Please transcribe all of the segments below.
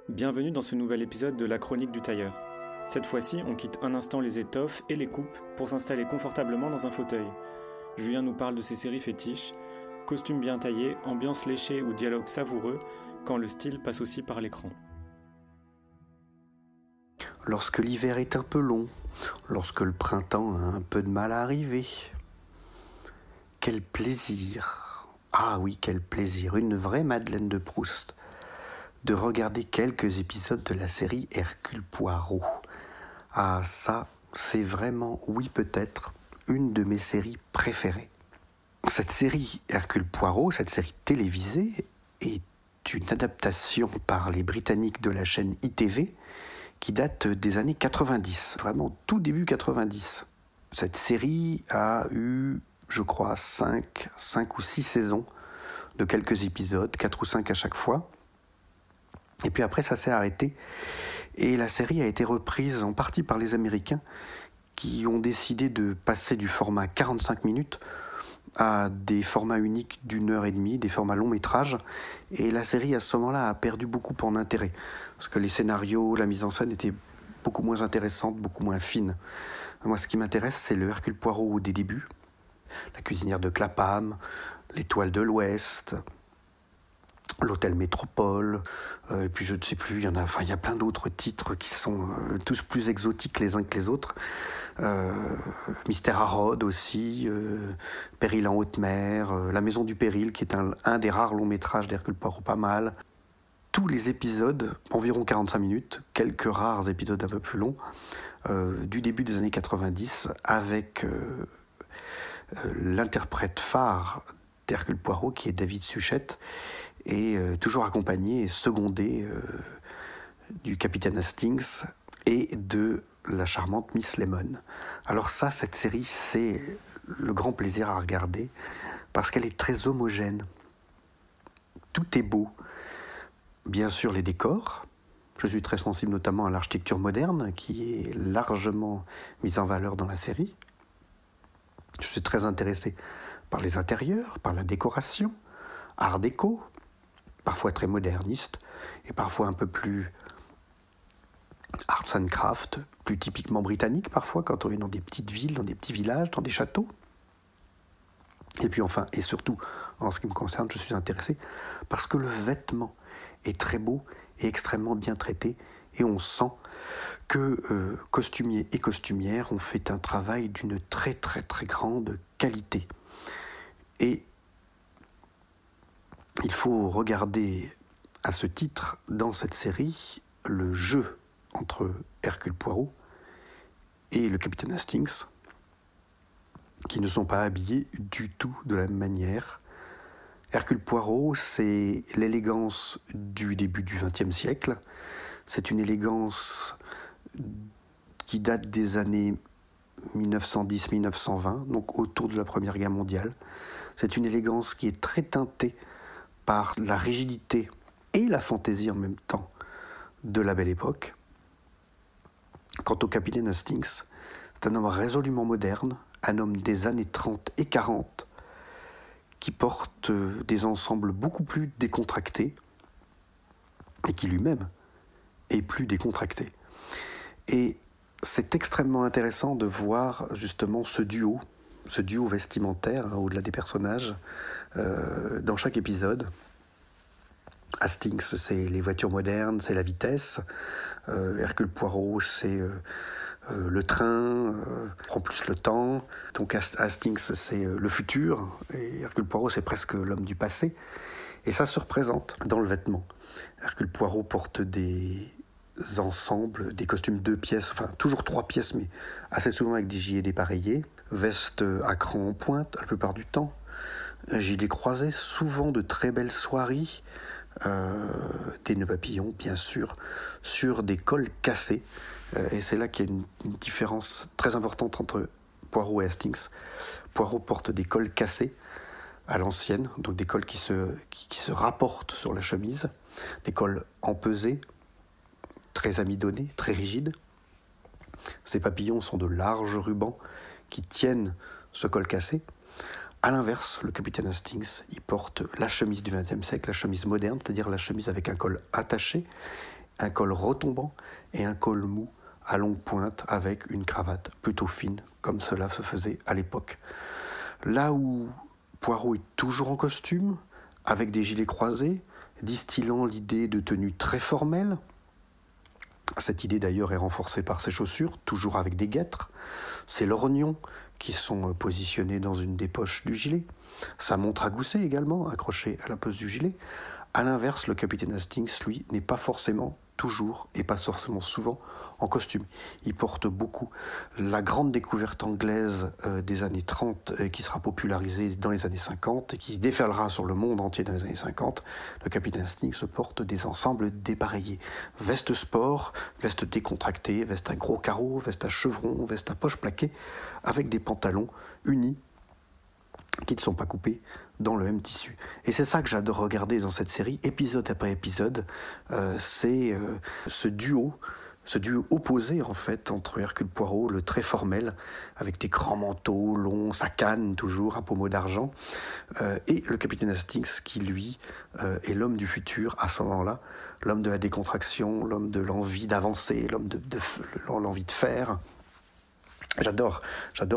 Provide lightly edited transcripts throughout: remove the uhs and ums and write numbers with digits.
Bienvenue dans ce nouvel épisode de la chronique du tailleur. Cette fois-ci, on quitte un instant les étoffes et les coupes pour s'installer confortablement dans un fauteuil. Julien nous parle de ses séries fétiches, costumes bien taillés, ambiance léchée ou dialogue savoureux, quand le style passe aussi par l'écran. Lorsque l'hiver est un peu long, lorsque le printemps a un peu de mal à arriver. Quel plaisir! Ah oui, quel plaisir! Une vraie Madeleine de Proust de regarder quelques épisodes de la série Hercule Poirot. Ah ça, c'est vraiment, oui peut-être, une de mes séries préférées. Cette série Hercule Poirot, cette série télévisée, est une adaptation par les Britanniques de la chaîne ITV qui date des années 90, vraiment tout début 90. Cette série a eu, je crois, 5 ou 6 saisons de quelques épisodes, 4 ou 5 à chaque fois. Et puis après, ça s'est arrêté. Et la série a été reprise en partie par les Américains qui ont décidé de passer du format 45 minutes à des formats uniques d'1h30, des formats long métrage. Et la série, à ce moment-là, a perdu beaucoup en intérêt. Parce que les scénarios, la mise en scène étaient beaucoup moins intéressantes, beaucoup moins fines. Moi, ce qui m'intéresse, c'est le Hercule Poirot des débuts. La cuisinière de Clapham, l'Étoile de l'Ouest, l'Hôtel Métropole, et puis je ne sais plus, il y a plein d'autres titres qui sont tous plus exotiques les uns que les autres. Mystère à Rhodes aussi, Péril en haute mer, La Maison du Péril, qui est un des rares longs métrages d'Hercule Poirot, pas mal. Tous les épisodes, environ 45 minutes, quelques rares épisodes un peu plus longs, du début des années 90, avec l'interprète phare d'Hercule Poirot, qui est David Suchet, et toujours accompagné et secondé du capitaine Hastings et de la charmante Miss Lemon. Alors ça, cette série, c'est le grand plaisir à regarder parce qu'elle est très homogène. Tout est beau. Bien sûr, les décors. Je suis très sensible notamment à l'architecture moderne qui est largement mise en valeur dans la série. Je suis très intéressé par les intérieurs, par la décoration, art déco, parfois très moderniste et parfois un peu plus arts and craft, plus typiquement britannique parfois quand on est dans des petites villes, dans des petits villages, dans des châteaux. Et puis enfin, et surtout, en ce qui me concerne, je suis intéressé parce que le vêtement est très beau et extrêmement bien traité et on sent que costumiers et costumières ont fait un travail d'une très très très grande qualité. Et il faut regarder à ce titre, dans cette série, le jeu entre Hercule Poirot et le capitaine Hastings, qui ne sont pas habillés du tout de la même manière. Hercule Poirot, c'est l'élégance du début du XXe siècle. C'est une élégance qui date des années 1910-1920, donc autour de la Première Guerre mondiale. C'est une élégance qui est très teintée par la rigidité et la fantaisie en même temps de la Belle Époque. Quant au capitaine Hastings, c'est un homme résolument moderne, un homme des années 30 et 40, qui porte des ensembles beaucoup plus décontractés et qui lui-même est plus décontracté. Et c'est extrêmement intéressant de voir justement ce duo vestimentaire au-delà des personnages dans chaque épisode. Hastings, c'est les voitures modernes, c'est la vitesse. Hercule Poirot, c'est le train, prend plus le temps. Donc Hastings, c'est le futur. Et Hercule Poirot, c'est presque l'homme du passé. Et ça se représente dans le vêtement. Hercule Poirot porte des ensembles, des costumes 2 pièces, enfin toujours 3 pièces, mais assez souvent avec des gilets dépareillés. Veste à cran en pointe, la plupart du temps. Gilets croisés, souvent de très belles soieries. Des nœuds papillons, bien sûr, sur des cols cassés. Et c'est là qu'il y a une différence très importante entre Poirot et Hastings. Poirot porte des cols cassés à l'ancienne, donc des cols qui se rapportent sur la chemise, des cols empesés, très amidonnés, très rigides. Ces papillons sont de larges rubans qui tiennent ce col cassé. À l'inverse, le capitaine Hastings, il porte la chemise du XXe siècle, la chemise moderne, c'est-à-dire la chemise avec un col attaché, un col retombant et un col mou à longue pointe avec une cravate plutôt fine, comme cela se faisait à l'époque. Là où Poirot est toujours en costume, avec des gilets croisés, distillant l'idée de tenue très formelle. Cette idée d'ailleurs est renforcée par ses chaussures, toujours avec des guêtres, ses lorgnons qui sont positionnés dans une des poches du gilet, sa montre à gousset également, accrochée à la poche du gilet. A l'inverse, le capitaine Hastings, lui, n'est pas forcément toujours et pas forcément souvent en costume. Il porte beaucoup la grande découverte anglaise des années 30 qui sera popularisée dans les années 50 et qui déferlera sur le monde entier dans les années 50. Le capitaine Hastings porte des ensembles dépareillés. Veste sport, veste décontractée, veste à gros carreaux, veste à chevrons, veste à poche plaquée, avec des pantalons unis qui ne sont pas coupés dans le même tissu. Et c'est ça que j'adore regarder dans cette série, épisode après épisode, c'est ce duo opposé en fait entre Hercule Poirot, le très formel, avec des grands manteaux longs, sa canne toujours à pommeau d'argent, et le capitaine Hastings qui lui est l'homme du futur à ce moment-là, l'homme de la décontraction, l'homme de l'envie d'avancer, l'homme de l'envie de faire. J'adore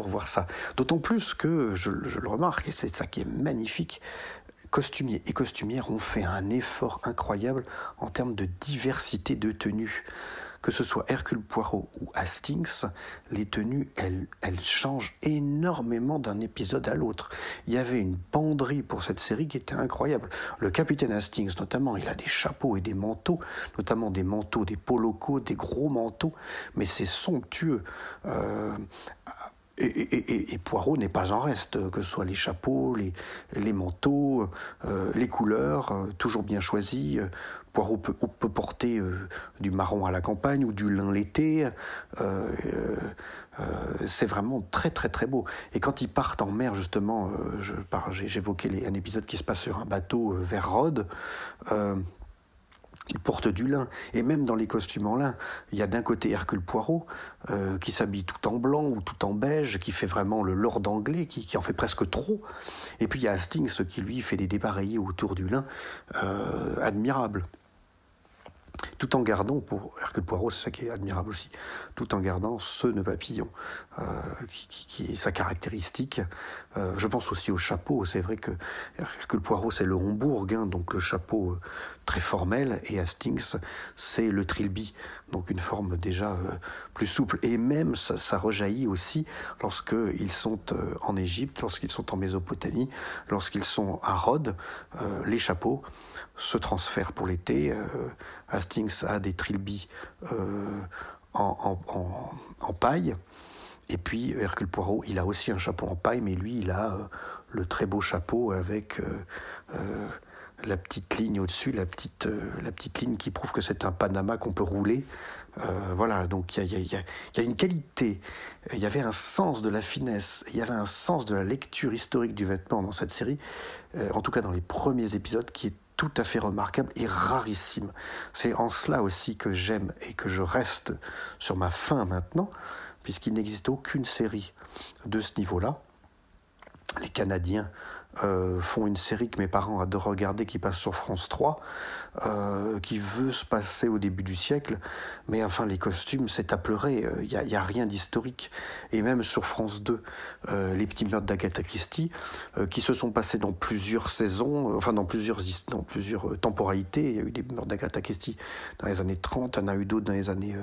voir ça. D'autant plus que, je le remarque, et c'est ça qui est magnifique, costumiers et costumières ont fait un effort incroyable en termes de diversité de tenues. Que ce soit Hercule Poirot ou Hastings, les tenues, elles changent énormément d'un épisode à l'autre. Il y avait une banderie pour cette série qui était incroyable. Le capitaine Hastings, notamment, il a des chapeaux et des manteaux, notamment des manteaux, des polocos, des gros manteaux, mais c'est somptueux. Et Poirot n'est pas en reste, que ce soit les chapeaux, les manteaux, les couleurs, toujours bien choisies. Poirot peut porter du marron à la campagne ou du lin l'été. C'est vraiment très très très beau. Et quand ils partent en mer, justement, j'évoquais un épisode qui se passe sur un bateau vers Rhodes. Il porte du lin, et même dans les costumes en lin, il y a d'un côté Hercule Poirot, qui s'habille tout en blanc ou tout en beige, qui fait vraiment le lord anglais, qui en fait presque trop. Et puis il y a Hastings qui lui fait des dépareillés autour du lin, admirables. Tout en gardant, pour Hercule Poirot, c'est ça qui est admirable aussi, tout en gardant ce nœud papillon, qui est sa caractéristique. Je pense aussi au chapeau. C'est vrai que Hercule Poirot, c'est le Hombourg, donc le chapeau très formel, et Hastings, c'est le trilby, donc une forme déjà plus souple. Et même, ça rejaillit aussi lorsqu'ils sont en Égypte, lorsqu'ils sont en Mésopotamie, lorsqu'ils sont à Rhodes, les chapeaux se transfèrent pour l'été. Hastings a des trilbys en paille, et puis Hercule Poirot, il a aussi un chapeau en paille, mais lui, il a le très beau chapeau avec la petite ligne au-dessus, la petite ligne qui prouve que c'est un Panama qu'on peut rouler. Voilà, donc il y a une qualité, il y avait un sens de la finesse, il y avait un sens de la lecture historique du vêtement dans cette série, en tout cas dans les premiers épisodes, qui est tout à fait remarquable et rarissime. C'est en cela aussi que j'aime et que je reste sur ma faim maintenant, puisqu'il n'existe aucune série de ce niveau-là. Les Canadiens font une série que mes parents adorent regarder, qui passe sur France 3, qui veut se passer au début du siècle, mais enfin les costumes, c'est à pleurer, il y a rien d'historique. Et même sur France 2, les petits meurtres d'Agatha Christie, qui se sont passés dans plusieurs saisons, dans plusieurs temporalités. Il y a eu des meurtres d'Agatha Christie dans les années 30, il y en a eu d'autres dans les années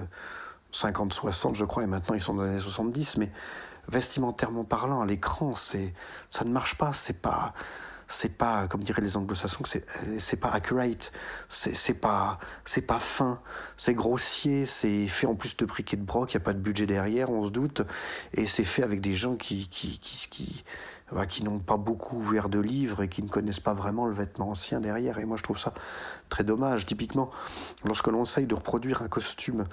50-60 je crois, et maintenant ils sont dans les années 70, mais vestimentairement parlant, à l'écran, ça ne marche pas, c'est pas, comme diraient les anglo-saxons, c'est pas accurate, c'est pas fin, c'est grossier, c'est fait en plus de bric et de broc, il n'y a pas de budget derrière, on se doute, et c'est fait avec des gens qui n'ont pas beaucoup ouvert de livres et qui ne connaissent pas vraiment le vêtement ancien derrière, et moi je trouve ça très dommage. Typiquement, lorsque l'on essaye de reproduire un costume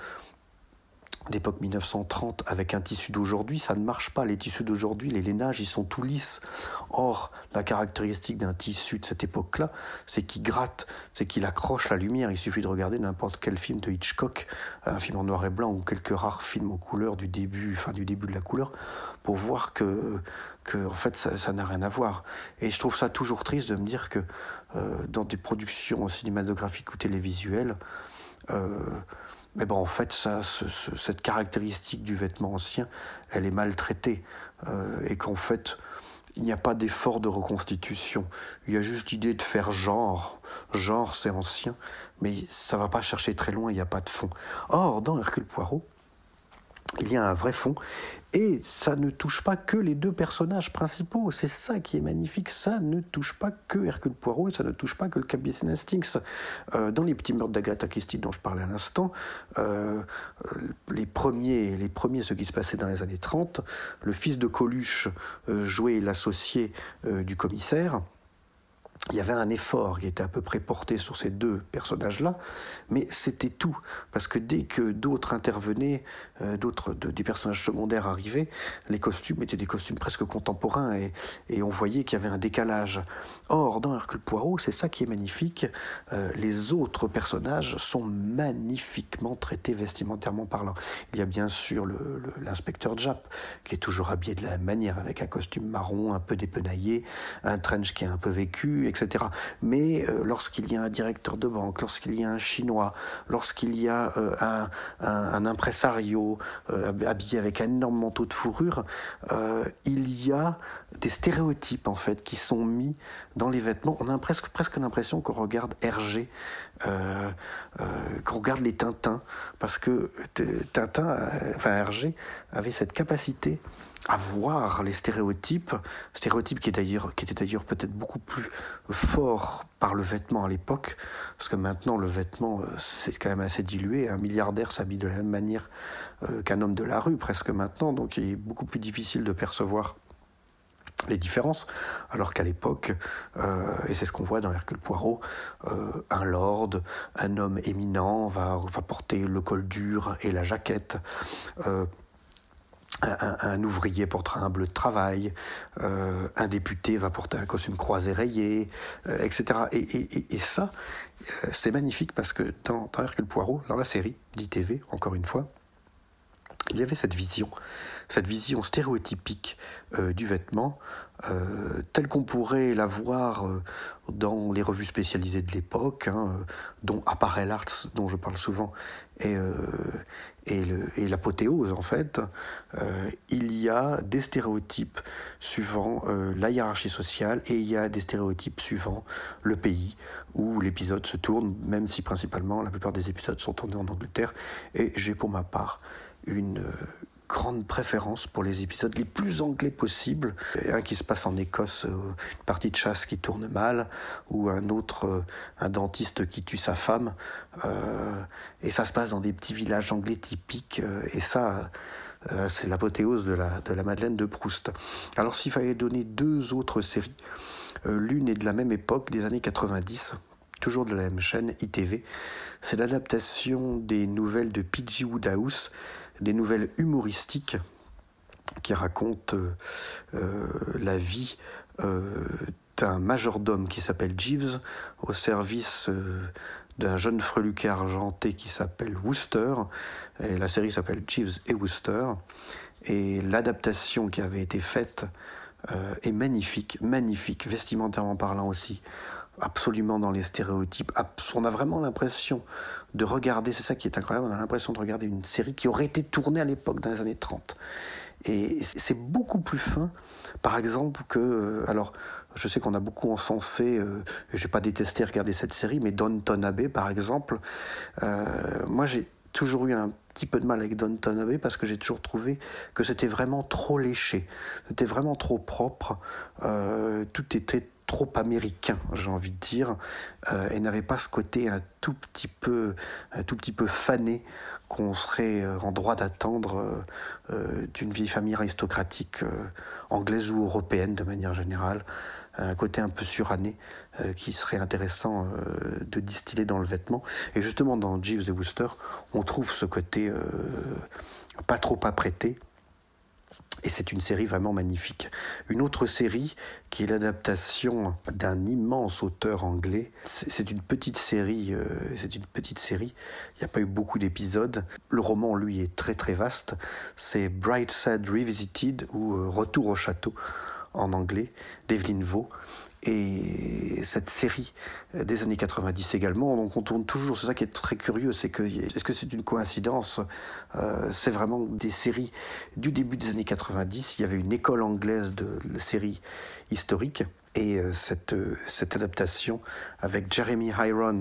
d'époque 1930 avec un tissu d'aujourd'hui, ça ne marche pas. Les tissus d'aujourd'hui, les lainages, ils sont tout lisses. Or, la caractéristique d'un tissu de cette époque-là, c'est qu'il gratte, c'est qu'il accroche la lumière. Il suffit de regarder n'importe quel film de Hitchcock, un film en noir et blanc ou quelques rares films en couleur du début de la couleur, pour voir que en fait, ça n'a rien à voir. Et je trouve ça toujours triste de me dire que dans des productions cinématographiques ou télévisuelles, Mais bon, en fait, cette caractéristique du vêtement ancien, elle est maltraitée. Et qu'en fait, il n'y a pas d'effort de reconstitution. Il y a juste l'idée de faire genre. Genre, c'est ancien, mais ça ne va pas chercher très loin, il n'y a pas de fond. Or, dans Hercule Poirot, il y a un vrai fond, et ça ne touche pas que les deux personnages principaux. C'est ça qui est magnifique. Ça ne touche pas que Hercule Poirot, et ça ne touche pas que le capitaine Hastings. Dans les petits meurtres d'Agatha Christie dont je parlais à l'instant, les premiers, ceux qui se passaient dans les années 30, le fils de Coluche jouait l'associé du commissaire. Il y avait un effort qui était à peu près porté sur ces deux personnages-là, mais c'était tout. Parce que dès que d'autres intervenaient, des personnages secondaires arrivaient, les costumes étaient des costumes presque contemporains et on voyait qu'il y avait un décalage. Or, dans Hercule Poirot, c'est ça qui est magnifique, les autres personnages sont magnifiquement traités vestimentairement parlant. Il y a bien sûr l'inspecteur Japp, qui est toujours habillé de la même manière, avec un costume marron un peu dépenaillé, un trench qui est un peu vécu, etc. Mais lorsqu'il y a un directeur de banque, lorsqu'il y a un Chinois, lorsqu'il y a un impresario habillé avec un énorme manteau de fourrure, il y a des stéréotypes en fait qui sont mis dans les vêtements. On a presque l'impression qu'on regarde Hergé, qu'on regarde les Tintins, parce que Hergé avait cette capacité à voir les stéréotypes qui étaient d'ailleurs peut-être beaucoup plus forts par le vêtement à l'époque, parce que maintenant le vêtement c'est quand même assez dilué. Un milliardaire s'habille de la même manière qu'un homme de la rue presque maintenant, donc il est beaucoup plus difficile de percevoir les différences, alors qu'à l'époque, et c'est ce qu'on voit dans Hercule Poirot, un lord, un homme éminent va porter le col dur et la jaquette, un ouvrier portera un bleu de travail, un député va porter un costume croisé rayé, etc. Et ça, c'est magnifique parce que dans Hercule Poirot, dans la série d'ITV, encore une fois, il y avait cette vision stéréotypique du vêtement, telle qu'on pourrait la voir dans les revues spécialisées de l'époque, dont Apparel Arts, dont je parle souvent, et l'apothéose en fait. Il y a des stéréotypes suivant la hiérarchie sociale, et il y a des stéréotypes suivant le pays où l'épisode se tourne, même si principalement la plupart des épisodes sont tournés en Angleterre. Et j'ai pour ma part une grande préférence pour les épisodes les plus anglais possibles. Un qui se passe en Écosse, une partie de chasse qui tourne mal, ou un autre, un dentiste qui tue sa femme, et ça se passe dans des petits villages anglais typiques, et ça, c'est l'apothéose de la Madeleine de Proust. Alors s'il fallait donner deux autres séries, l'une est de la même époque, des années 90, toujours de la même chaîne, ITV, c'est l'adaptation des nouvelles de P.G. Wodehouse, des nouvelles humoristiques qui racontent la vie d'un majordome qui s'appelle Jeeves au service d'un jeune freluquet argenté qui s'appelle Wooster, et la série s'appelle Jeeves et Wooster, et l'adaptation qui avait été faite est magnifique, vestimentairement parlant aussi, absolument dans les stéréotypes. On a vraiment l'impression de regarder, c'est ça qui est incroyable, on a l'impression de regarder une série qui aurait été tournée à l'époque dans les années 30. Et c'est beaucoup plus fin, par exemple, que... alors, je sais qu'on a beaucoup encensé, je n'ai pas détesté regarder cette série, mais Downton Abbey, par exemple. Moi, j'ai toujours eu un petit peu de mal avec Downton Abbey parce que j'ai toujours trouvé que c'était vraiment trop léché, c'était vraiment trop propre, tout était trop américain, j'ai envie de dire, et n'avait pas ce côté un tout petit peu fané qu'on serait en droit d'attendre d'une vieille famille aristocratique anglaise ou européenne de manière générale, un côté un peu suranné qui serait intéressant de distiller dans le vêtement. Et justement dans Jeeves et Wooster, on trouve ce côté pas trop apprêté. Et c'est une série vraiment magnifique. Une autre série qui est l'adaptation d'un immense auteur anglais. C'est une petite série. Il n'y a pas eu beaucoup d'épisodes. Le roman, lui, est très très vaste. C'est Brightside Revisited ou Retour au château en anglais, d'Evelyn Waugh. et cette série des années 90 également. Donc on tourne toujours, c'est ça qui est très curieux, c'est que, est-ce que c'est une coïncidence? C'est vraiment des séries du début des années 90. Il y avait une école anglaise de séries historiques. Et cette adaptation avec Jeremy Irons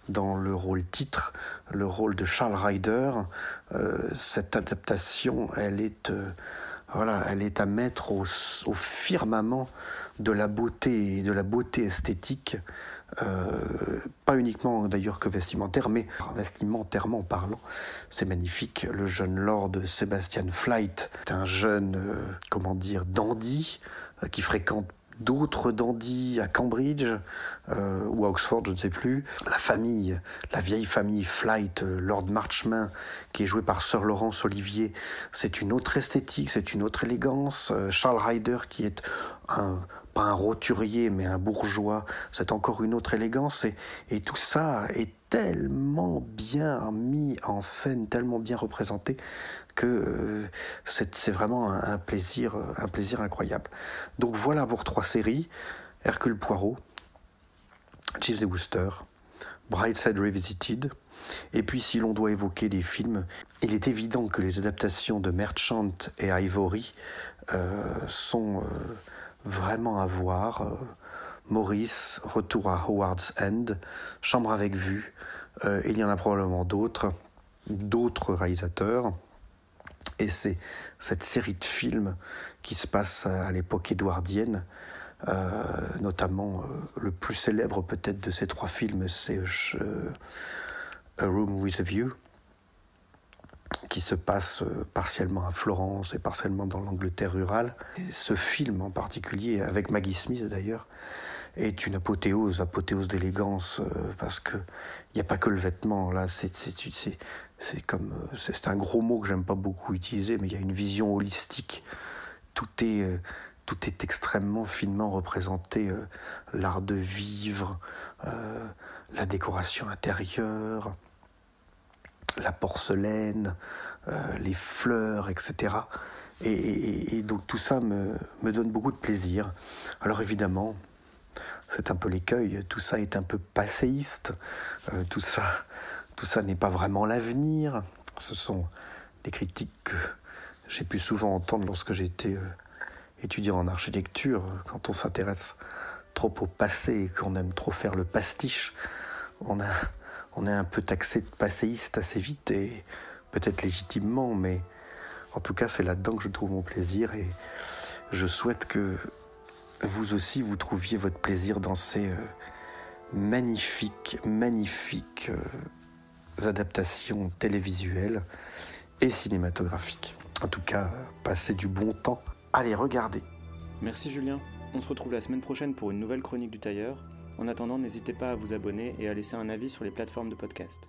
dans le rôle titre, le rôle de Charles Ryder, cette adaptation, elle est à mettre au firmament de la beauté esthétique, pas uniquement d'ailleurs que vestimentaire, mais vestimentairement parlant, c'est magnifique. Le jeune lord Sebastian Flyte est un jeune, dandy qui fréquente d'autres dandys à Cambridge ou à Oxford, je ne sais plus. La vieille famille Flyte, Lord Marchmain, qui est joué par Sir Laurence Olivier, c'est une autre esthétique, c'est une autre élégance. Charles Ryder, qui est pas un roturier, mais un bourgeois, c'est encore une autre élégance. Et tout ça est tellement bien mis en scène, tellement bien représenté, que c'est vraiment un plaisir incroyable. Donc voilà pour 3 séries: Hercule Poirot, Jeeves et Wooster, Brideshead Revisited. Et puis si l'on doit évoquer des films, il est évident que les adaptations de Merchant et Ivory sont vraiment à voir. Maurice, Retour à Howard's End, Chambre avec vue, il y en a probablement d'autres réalisateurs. Et c'est cette série de films qui se passe à l'époque édouardienne, notamment le plus célèbre peut-être de ces 3 films, c'est A Room with a View, qui se passe partiellement à Florence et partiellement dans l'Angleterre rurale. Et ce film en particulier, avec Maggie Smith d'ailleurs, est une apothéose d'élégance, parce que il n'y a pas que le vêtement là, c'est un gros mot que j'aime pas beaucoup utiliser, mais il y a une vision holistique. Tout est extrêmement finement représenté, l'art de vivre, la décoration intérieure, la porcelaine, les fleurs, etc. Et donc tout ça me donne beaucoup de plaisir. Alors évidemment, c'est un peu l'écueil, tout ça est un peu passéiste, tout ça n'est pas vraiment l'avenir. Ce sont des critiques que j'ai pu souvent entendre lorsque j'étais étudiant en architecture. Quand on s'intéresse trop au passé et qu'on aime trop faire le pastiche, on est un peu taxé de passéiste assez vite, et peut-être légitimement, mais en tout cas c'est là-dedans que je trouve mon plaisir, et je souhaite que vous aussi vous trouviez votre plaisir dans ces magnifiques adaptations télévisuelles et cinématographiques. En tout cas, passez du bon temps. Allez, regardez. Merci Julien. On se retrouve la semaine prochaine pour une nouvelle chronique du tailleur. En attendant, n'hésitez pas à vous abonner et à laisser un avis sur les plateformes de podcast.